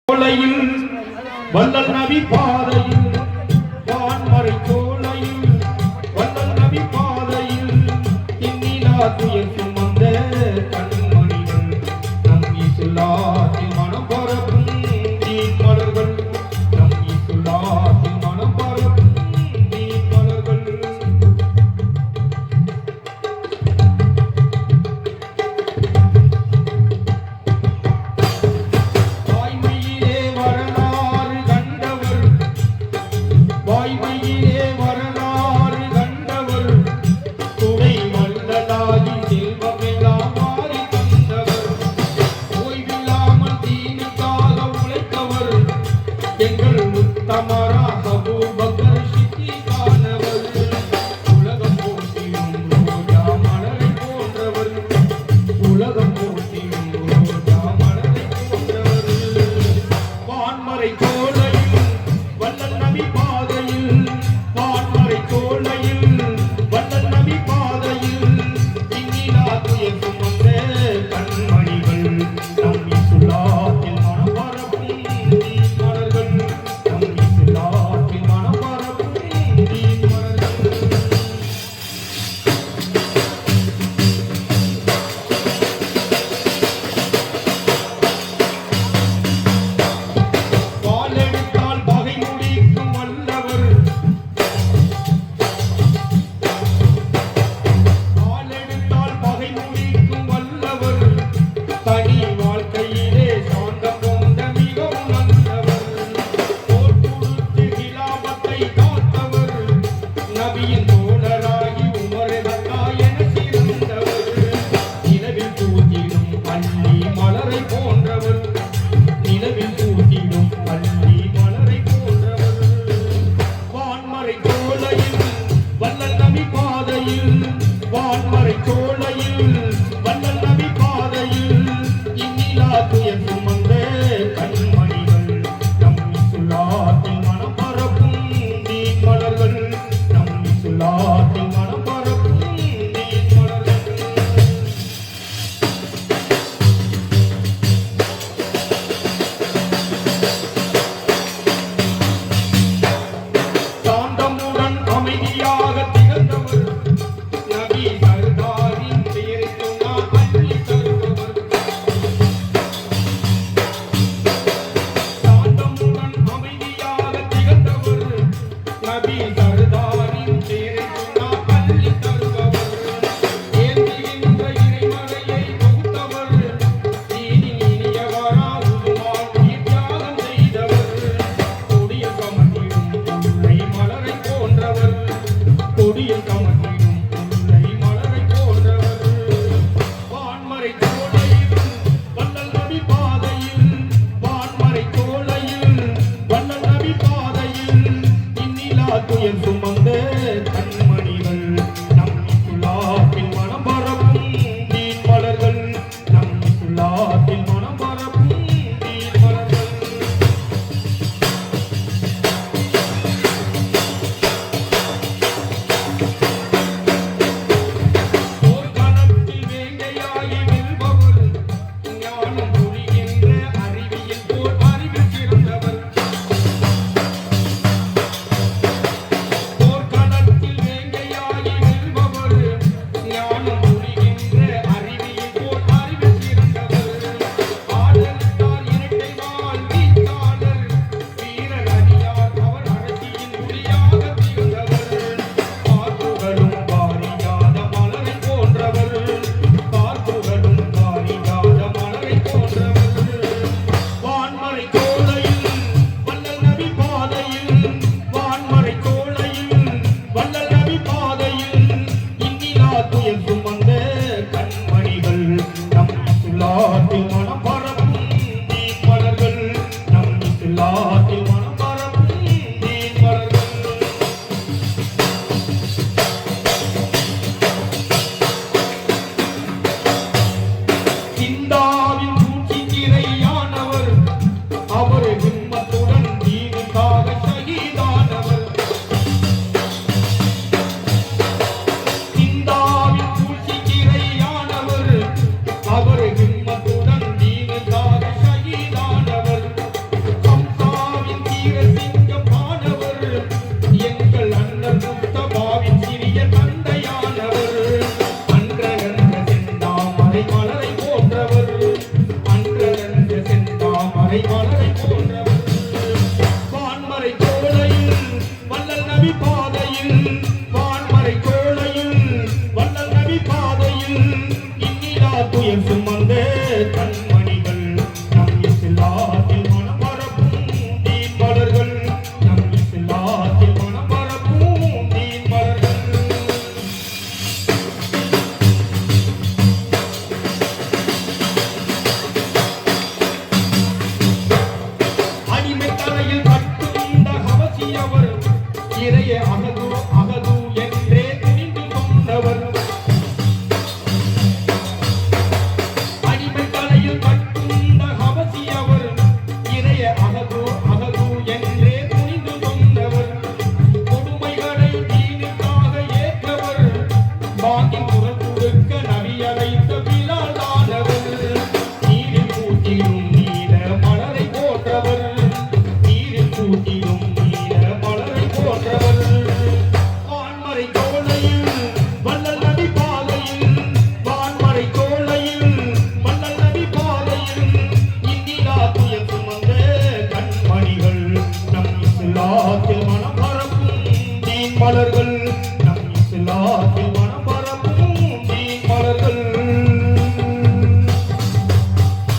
சோலையில் வல்லல் நபி பாதையில் வான்மறை சோலையில் வல்லல் நபி பாதையில் இன்னிலா துயர் சுமந்த கண்மணிகள் நம் இஸ்லாத்தில் மனம் பரப்பும் தீன் மலர்கள் நம் இஸ்லாத்தில் மனம் பரப்பும் தீன் மலர்கள் வாய்மையிலே வரலாறு கண்டவர் துணை வல்லலாகி செல்வ தாமரை மலரை போன்றவர் வான்மறை சோலையில் வள்ளல் நபி பாதையில் வான்மறை சோலையில் வள்ளல் நபி பாதையில் இன்னிலா துயர் சுமந்த கண்மணிகள் நம் இஸ்லாத்தில் மனம் பரப்பும் தீன் மலர்கள் நம் இஸ்லாத்தில் மனம் பரப்பும் தீன் மலர்கள் அடிமை தலையில் கட்டுண்ட ஹபசியவர் இறைய அகது அகது என்றே துணிந்து சொன்னவர் அடிமை தலையில் கட்டுண்ட ஹபசியவர் இறைய அகது அகது என்றே துணிந்து சொன்னவர் கொடுமைகளை தீனுக்காக ஏற்றவர் பாங்கின் குரல் கொடுக்க நபி அழைத்த பிலாலானவர் நீரில் கூட்டிலும் நீல மலரை போன்றவர் நீரில் கூட்டிலும் நீல மலரை போன்றவர் வான்மறை சோலையில் வள்ளல் நபி பாதையில் வான்மறை சோலையில் வள்ளல் நபி பாதையில் இன்னிலா துயர் சுமந்த கண்மணிகள் நம் இஸ்லாத்தில்